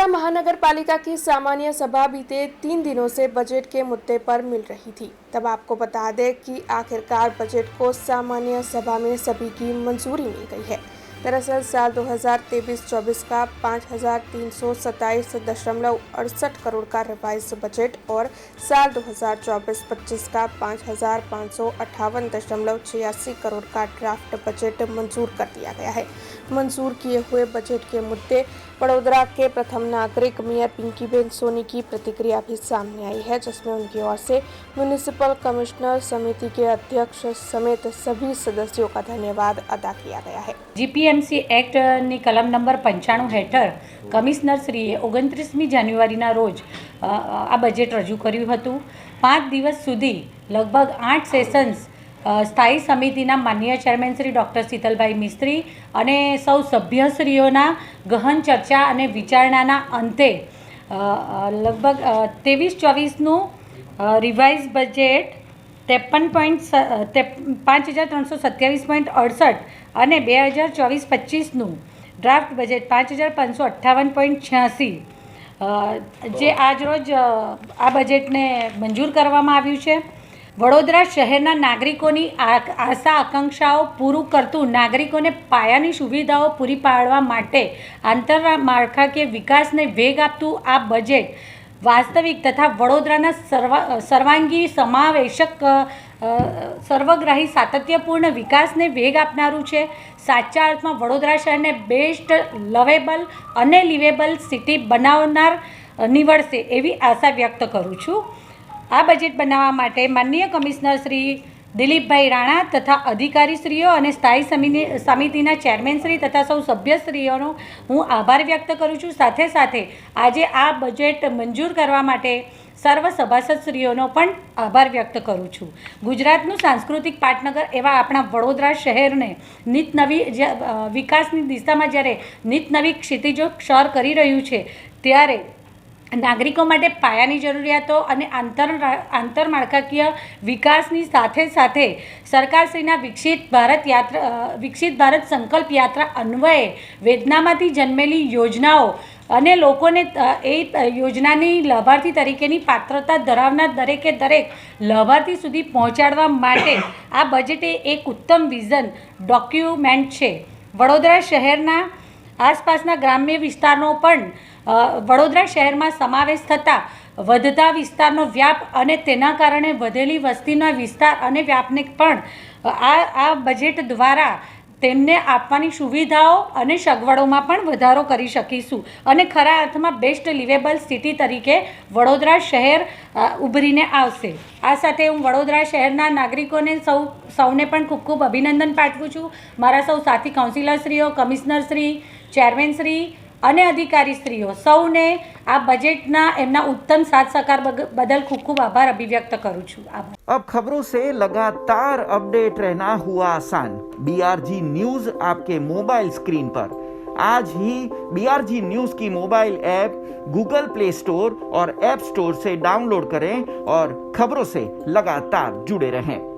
महानगर पालिका की सामान्य सभा बीते 3 दिनों से बजट के मुद्दे पर मिल रही थी। तब आपको बता दें कि आखिरकार बजट को सामान्य सभा में सभी की मंजूरी मिल गई है। दरअसल साल 2023-24 का 5,327.68 करोड़ का रिवाइज बजट और साल 2024-25 का 5,558.86 करोड़ का ड्राफ्ट बजट मंजूर कर दिया गया है। मंजूर किए हुए बजट के मुद्दे वडोदरा के प्रथम नागरिक मेयर पिंकीबेन सोनी की प्रतिक्रिया भी सामने आई है, जिसमें उनकी ओर से म्युनिसिपल कमिश्नर समिति के अध्यक्ष समेत सभी सदस्यों का धन्यवाद अदा किया गया है। जीपीएमसी एक्टની કલમ નંબર 95 હેઠળ કમિશનરશ્રીએ 29મી જાન્યુઆરીના રોજ આ બજેટ રજૂ કર્યું હતું। 5 દિવસ સુધી લગભગ 8 સેશન્સ સ્થાયી સમિતિના માનનીય ચેરમેન શ્રી ડૉક્ટર શીતલભાઈ મિસ્ત્રી અને સૌ સભ્યશ્રીઓના ગહન ચર્ચા અને વિચારણાના અંતે લગભગ 23-24નું રિવાઇઝ બજેટ 53,5,327.68 અને 2024-25નું ડ્રાફ્ટ બજેટ 5,558.86 જે આજરોજ આ બજેટને મંજૂર કરવામાં આવ્યું છે। વડોદરા શહેરના નાગરિકોની આશા આકાંક્ષાઓ પૂરું કરતું નાગરિકોને પાયાની સુવિધાઓ પૂરી પાડવા માટે આંતરમાળખાકીય વિકાસને વેગ આપતું આ બજેટ વાસ્તવિક તથા વડોદરાના સર્વાંગી સમાવેશક સર્વગ્રાહી સાતત્યપૂર્ણ વિકાસને વેગ આપનારું છે। સાચા અર્થમાં વડોદરા શહેરને બેસ્ટ લવેબલ અને લિવેબલ સિટી બનાવનાર નીવડશે એવી આશા વ્યક્ત કરું છું। આ બજેટ બનાવવા માટે માનનીય કમિશનર શ્રી દિલીપભાઈ રાણા તથા અધિકારીશ્રીઓ અને સ્થાયી સમિતિના ચેરમેનશ્રી તથા સૌ સભ્યશ્રીઓનો હું આભાર વ્યક્ત કરું છું। સાથે સાથે આજે આ બજેટ મંજૂર કરવા માટે સર્વ સભાસદશ્રીઓનો પણ આભાર વ્યક્ત કરું છું। ગુજરાતનું સાંસ્કૃતિક પાટનગર એવા આપણા વડોદરા શહેરને નિત નવી વિકાસની દિશામાં જ્યારે નિત નવી ક્ષિતિજો સર કરી રહ્યું છે ત્યારે નાગરિકો માટે પાયાની જરૂરિયાતો અને આંતરમાળખાકીય વિકાસની સાથે સાથે સરકારશ્રીના વિકસિત ભારત સંકલ્પ યાત્રા અન્વયે વેદનામાંથી જન્મેલી યોજનાઓ અને લોકોને એ યોજનાની લાભાર્થી તરીકેની પાત્રતા ધરાવનાર દરેકે દરેક લાભાર્થી સુધી પહોંચાડવા માટે આ બજેટે એક ઉત્તમ વિઝન ડોક્યુમેન્ટ છે। વડોદરા શહેરના આસપાસના ગ્રામ્ય વિસ્તારનો પણ વડોદરા શહેરમાં સમાવેશ થતા વધતા વિસ્તારનો વ્યાપ અને તેના કારણે વધેલી વસ્તીના વિસ્તાર અને વ્યાપને પણ આ બજેટ દ્વારા તેમને આપવાની સુવિધાઓ અને સગવડોમાં પણ વધારો કરી શકીશું અને ખરા અર્થમાં બેસ્ટ લિવેબલ સિટી તરીકે વડોદરા શહેર ઉભરીને આવશે। આ સાથે હું વડોદરા શહેરના નાગરિકોને સૌને પણ ખૂબ ખૂબ અભિનંદન પાઠવું છું। મારા સૌ સાથી કાઉન્સિલરશ્રીઓ, કમિશનરશ્રી, ચેરમેનશ્રી અને અધિકારીશ્રીઓ સૌને આ બજેટના એમના ઉત્તમ સાથ સહકાર બદલ ખૂબ ખૂબ આભાર અભિવ્યક્ત કરું છું। આભાર। अब खबरों से लगातार अपडेट रहना हुआ आसान। BRG न्यूज आपके मोबाइल स्क्रीन पर आज ही BRG न्यूज की mobile app Google play store और ऐप स्टोर से डाउनलोड करें और खबरों से लगातार जुड़े रहें।